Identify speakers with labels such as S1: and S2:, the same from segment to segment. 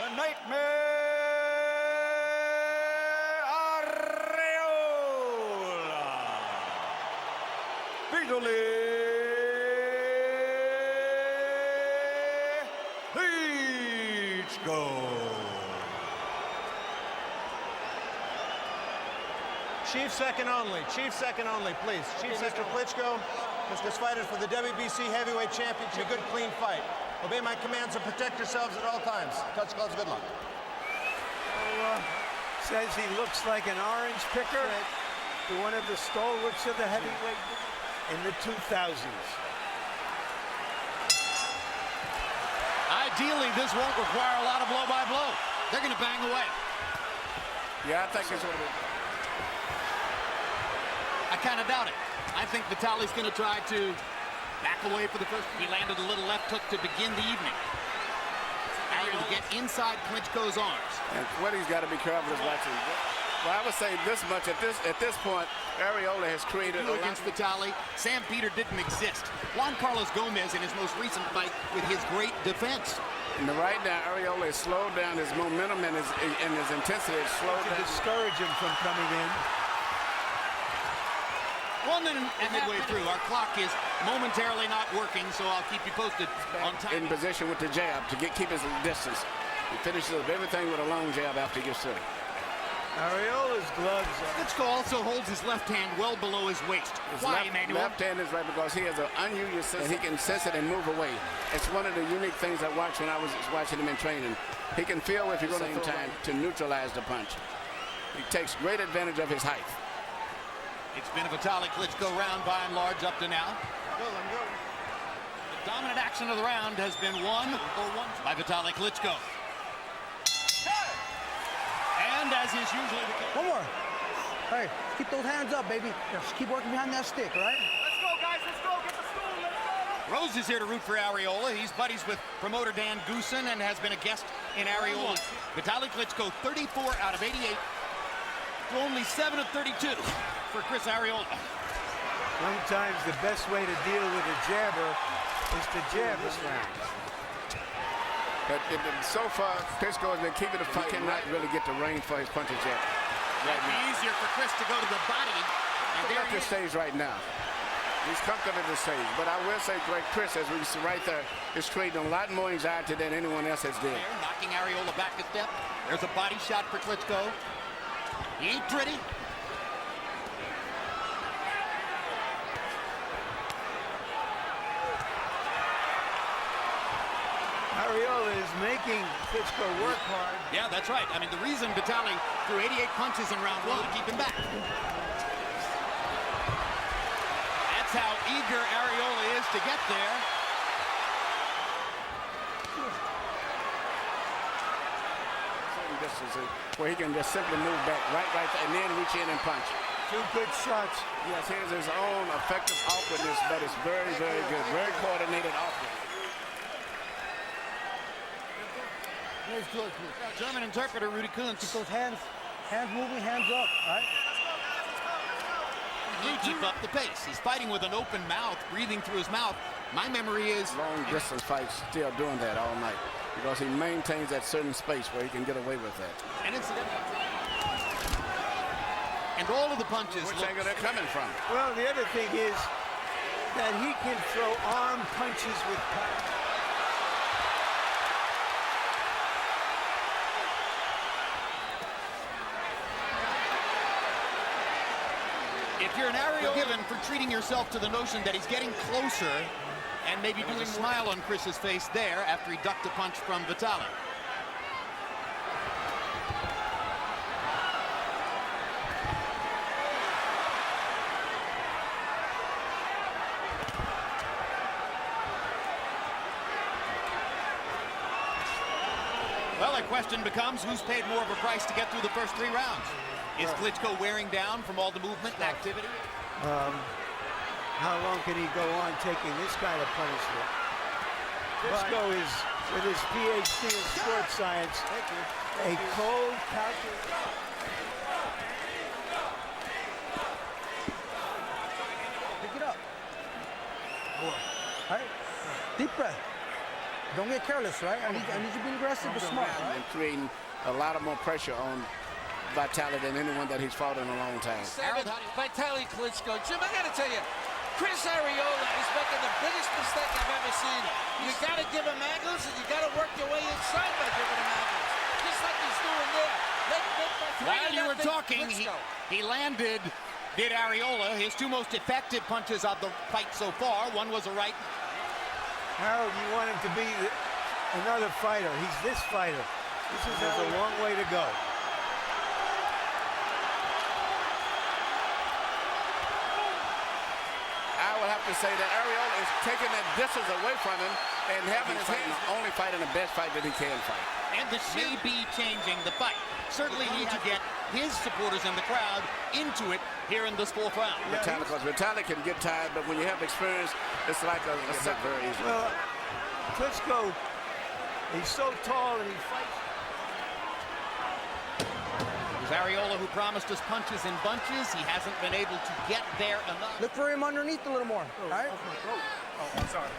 S1: the Nightmare, Arreola. Vitali Klitschko.
S2: Chief second only, please. Chief Mr. Klitschko, Mr. Fighters for the WBC Heavyweight Championship. A good, clean fight. Obey my commands and protect yourselves at all times. Touch gloves, good luck.
S3: Says he looks like an orange picker to one of the stalwarts of the heavyweight in the 2000s.
S4: Ideally, this won't require a lot of blow-by-blow. They're going to bang away.
S5: Yeah, I think it's what it is.
S4: I kind of doubt it. I think Vitali's going to try to back away for the first. He landed a little left hook to begin the evening. Arreola to get inside Klitschko's arms.
S5: And what he's got to be careful is watching. Well, I would say this much at this point, Arreola has created a lot.
S4: Against Vitali, Sam Peter didn't exist. Juan Carlos Gomez in his most recent fight with his great defense.
S5: And right now, Arreola has slowed down his momentum and his intensity has slowed down.
S3: To discourage him from coming in.
S4: 1 minute and midway through. Our clock is momentarily not working, so I'll keep you posted on time.
S5: In position with the jab to keep his distance. He finishes up everything with a long jab after he gets through.
S3: Arreola's gloves.
S4: Klitschko also holds his left hand well below his waist. Why, Emmanuel?
S5: Left hand is right because he has an unusual sense. He can sense it and move away. It's one of the unique things I watched when I was watching him in training. He can feel if you're going to time to neutralize the punch. He takes great advantage of his height.
S4: It's been a Vitali Klitschko round by and large up to now. The dominant action of the round has been won by Vitali Klitschko. And as is usually the case.
S6: One more. Hey, keep those hands up, baby. Just keep working behind that stick, all right?
S1: Let's go, guys. Let's go. Get the stool. Let's go.
S4: Rose is here to root for Arreola. He's buddies with promoter Dan Goosen and has been a guest in Arreola. Vitali Klitschko, 34 out of 88. Only 7 of 32 for Chris Arreola.
S3: Sometimes the best way to deal with a jabber is to jab this round.
S5: But so far, Klitschko has been keeping the fight. He cannot really get the range for his punches yet.
S4: It'd be easier for Chris to go to the body. And
S5: He's at the stage right now. He's comfortable at the stage. But I will say, Chris, as we see right there, is creating a lot more anxiety than anyone else has did.
S4: Knocking Arreola back a step. There's a body shot for Klitschko. He ain't pretty.
S3: Arreola is making Klitschko work hard.
S4: Yeah, that's right. I mean, the reason Vitali threw 88 punches in round 1 to keep him back. That's how eager Arreola is to get there.
S5: Where he can just simply move back right there and then reach in and punch.
S3: 2 good shots.
S5: Yes, he has his own effective awkwardness, but it's very, very good. Very coordinated awkward.
S4: German interpreter Rudy Kuntz.
S6: Keep those hands moving, hands up, all right?
S4: He keep up the pace. He's fighting with an open mouth, breathing through his mouth. My memory is
S5: long distance fights still doing that all night because he maintains that certain space where he can get away with that.
S4: And all of the punches.
S5: Which angle they're coming from?
S3: Well, the other thing is that he can throw arm punches with power.
S4: If you're an Arreola given for treating yourself to the notion that he's getting closer and maybe doing a smile on Chris's face there after he ducked a punch from Vitali. Well, the question becomes, who's paid more of a price to get through the first 3 rounds? Is Klitschko wearing down from all the movement and activity?
S3: How long can he go on taking this kind of punishment? Klitschko is, with his PhD in sports science, a cold, calculated.
S6: Pick it up. All right, deep breath. Don't get careless, right? I need you being aggressive but smart, right?
S5: And creating a lot of more pressure on Vitali than anyone that he's fought in a long time.
S7: Vitali Klitschko. Jim, I got to tell you, Chris Arreola is making the biggest mistake I've ever seen. You got to give him angles, and you got to work your way inside by giving him angles, just like he's doing there.
S4: While you were talking, he landed, did Arreola, his two most effective punches of the fight so far. One was a right.
S3: Harold, you want him to be another fighter. He's this fighter. There's a long way to go.
S5: I would have to say that Arreola is taking that distance away from him and having his hands only fighting the best fight that he can fight.
S4: And this may be changing the fight. Certainly need to get his supporters in the crowd into it here in this fourth round.
S5: Vitali, because Vitali can get tired, but when you have experience, it's like a set very easy.
S3: Well, Klitschko, he's so tall and he fights.
S4: It was Arreola who promised us punches in bunches. He hasn't been able to get there enough.
S6: Look for him underneath a little more, all right?
S1: Oh, I'm sorry.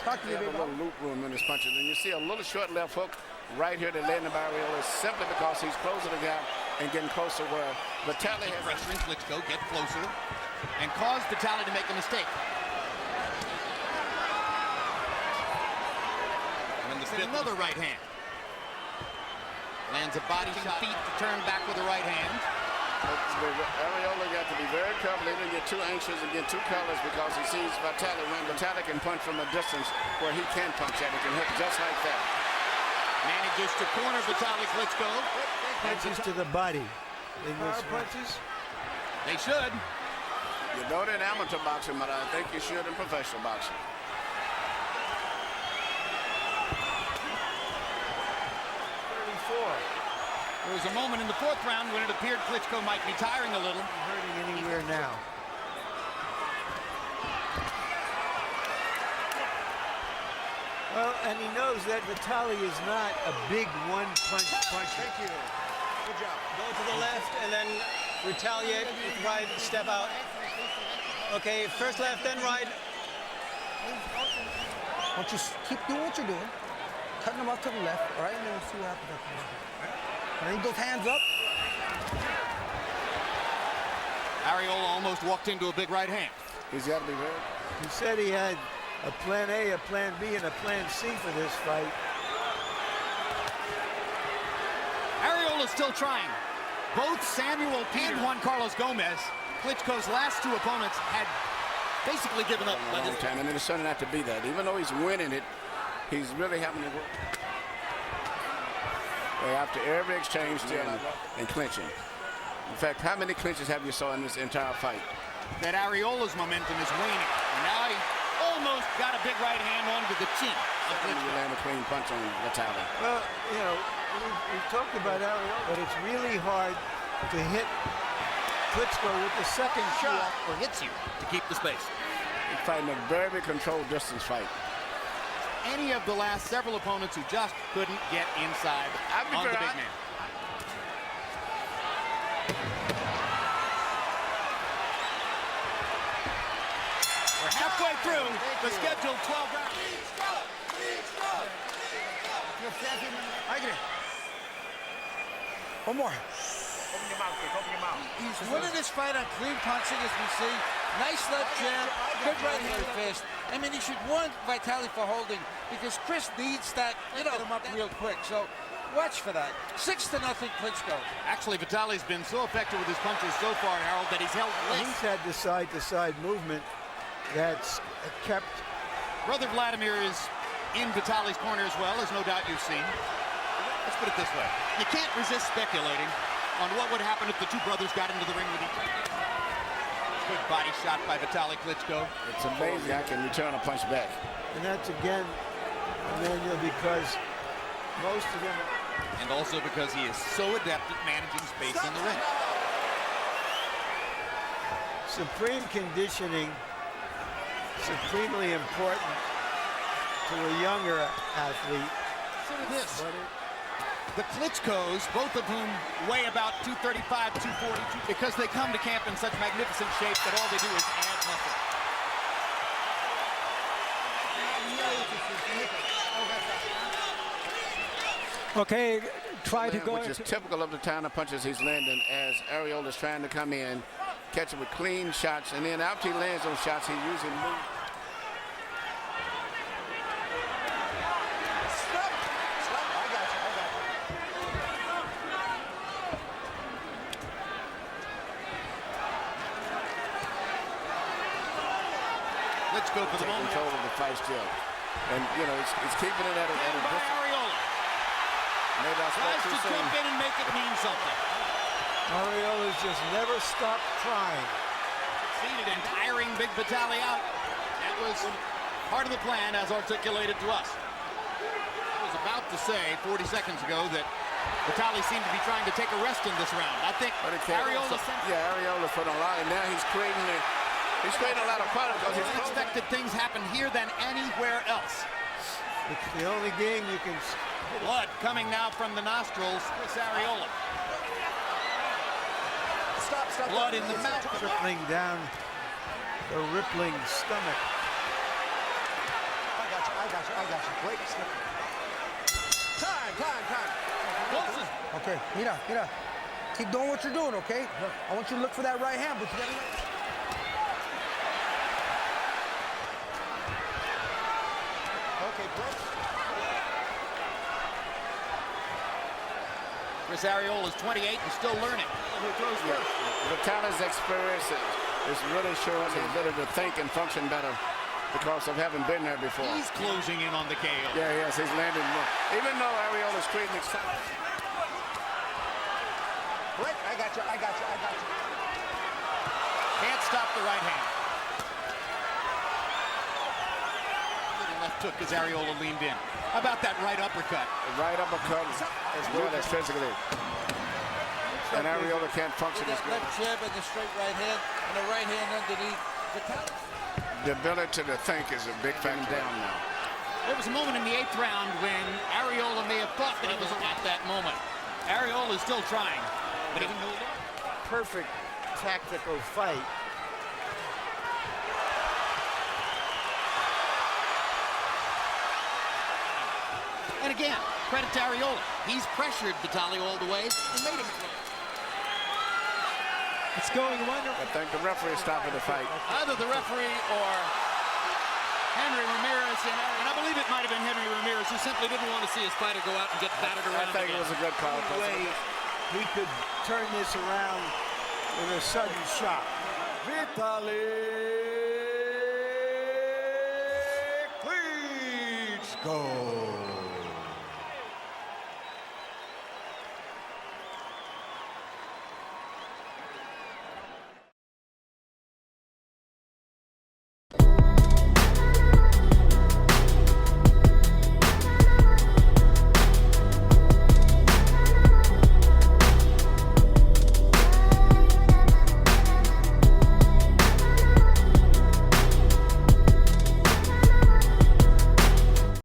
S6: Talk to
S5: They
S6: me,
S5: have
S6: baby.
S5: a little loop room in his punches, and you see a little short left hook right here that landed by Arreola simply because he's closing the gap and getting closer where Vitali has
S4: Pressuring Klitschko, get closer, and cause Vitali to make a mistake. And another right hand. Lands a body shot, feet to turn back with the right hand.
S5: Arreola got to be very careful. He didn't get too anxious and get too careless because he sees Vitali when Vitali can punch from a distance where he can punch at. He can hit just like that.
S4: Manages to corner Vitali Klitschko.
S3: Punches to the body. Power punches?
S4: They should.
S5: You don't in amateur boxing, but I think you should in professional boxing.
S4: There was a moment in the fourth round when it appeared Klitschko might be tiring a little.
S3: Not hurting anywhere now. Well, and he knows that Vitali is not a big one-punch puncher.
S2: Thank you. Good job. Go to the left and then retaliate with right, step out. Okay, first left, then right.
S6: Why don't you keep doing what you're doing, cutting them off to the left, all right, and then we'll see what happens after that. And then those hands up.
S4: Arreola almost walked into a big right hand.
S5: He's got to be very.
S3: He said he had a plan A, a plan B, and a plan C for this fight.
S4: Arreola's still trying. Both Samuel and Juan Carlos Gomez, Klitschko's last two opponents, had basically given up by this
S5: time, and it's turning out to be that. Even though he's winning it, he's really having to work. After every exchange and clinching. In fact, how many clinches have you saw in this entire fight?
S4: That Arreola's momentum is waning. And now he almost got a big right hand onto the chin.
S5: You land a clean punch on Vitali.
S3: Well, you know, we've talked about Arreola, but it's really hard to hit Klitschko with the second shot.
S4: Or hits you to keep the space.
S5: He's fighting a very controlled distance fight.
S4: Any of the last several opponents who just couldn't get inside on the big man. We're halfway through the scheduled 12 rounds.
S6: One more.
S1: Open your mouth, kid. Open your mouth.
S7: He's winning this fight on clean punching, as we see. Nice left jab, good right hand fist. I mean, he should warn Vitali for holding because Chris needs that, get him up real quick. So watch for that. 6-0 Klitschko.
S4: Actually, Vitali's been so effective with his punches so far, Harold, that he's held less.
S3: He's had the side-to-side movement that's kept.
S4: Brother Vladimir is in Vitali's corner as well, as no doubt you've seen. Let's put it this way. You can't resist speculating on what would happen if the two brothers got into the ring with each other. Good body shot by Vitali Klitschko.
S5: It's amazing I can return a punch back.
S3: And that's, again, Emmanuel, because most of them...
S4: And also because he is so adept at managing space in the ring.
S3: Supreme conditioning, supremely important to a younger athlete.
S4: Consider this. The Klitschkos, both of whom weigh about 235, 242, because they come to camp in such magnificent shape that all they do is add muscle.
S3: Okay, try to go.
S5: Which is typical of the kind of punches he's landing as Arreola is trying to come in, catch him with clean shots, and then after he lands those shots, he usually moves.
S4: Let's go for the moment.
S5: Control of the fight still. And, you know, it's keeping it at a
S4: By Arreola.
S5: Maybe I spoke
S4: Tries
S5: too
S4: to
S5: soon.
S4: jump in and make it mean something.
S3: Arreola's just never stopped trying.
S4: Succeeded in tiring Big Vitali out. That was part of the plan as articulated to us. I was about to say 40 seconds ago that Vitali seemed to be trying to take a rest in this round. I think Arreola
S5: Arreola's put a lot, and now he's creating a lot of product because he's
S4: expected things happen here than anywhere else.
S3: It's the only game you can.
S4: Blood coming now from the nostrils. Chris Arreola.
S2: Stop.
S4: Blood in the mouth.
S3: Trickling down the rippling stomach.
S2: I got you. Wait, slip. Time.
S4: Closest.
S6: Okay, mira. Keep doing what you're doing, okay? I want you to look for that right hand, but you gotta...
S4: Chris Arreola is 28 and still learning.
S5: Vitali's experience is really showing his ability to think and function better because of having been there before.
S4: He's closing in on the KO.
S5: Yeah, yes, he's landing more. Even though Arreola's creating excitement.
S2: Wait, I got you.
S4: Can't stop the right hand. Little left hook as Arreola leaned in. How about that right uppercut?
S5: The right uppercut as well as physically. And Arreola can't function as good.
S7: Left jab and the straight right hand, and the right hand underneath. Vitali.
S5: The ability to think is a big factor down now.
S4: There was a moment in the 8th round when Arreola may have thought that he was at that moment. Arreola is still trying, but he no longer.
S3: Perfect tactical fight.
S4: And again, credit to Arreola. He's pressured Vitali all the way and made him close.
S3: It's going wonderful.
S5: I think the referee is stopping the fight.
S4: Either the referee or Henry Ramirez, and I believe it might have been Henry Ramirez, who simply didn't want to see his fighter go out and get battered around.
S5: I think it was a good call.
S3: The way he could turn this around with a sudden shot. Vitali Klitschko.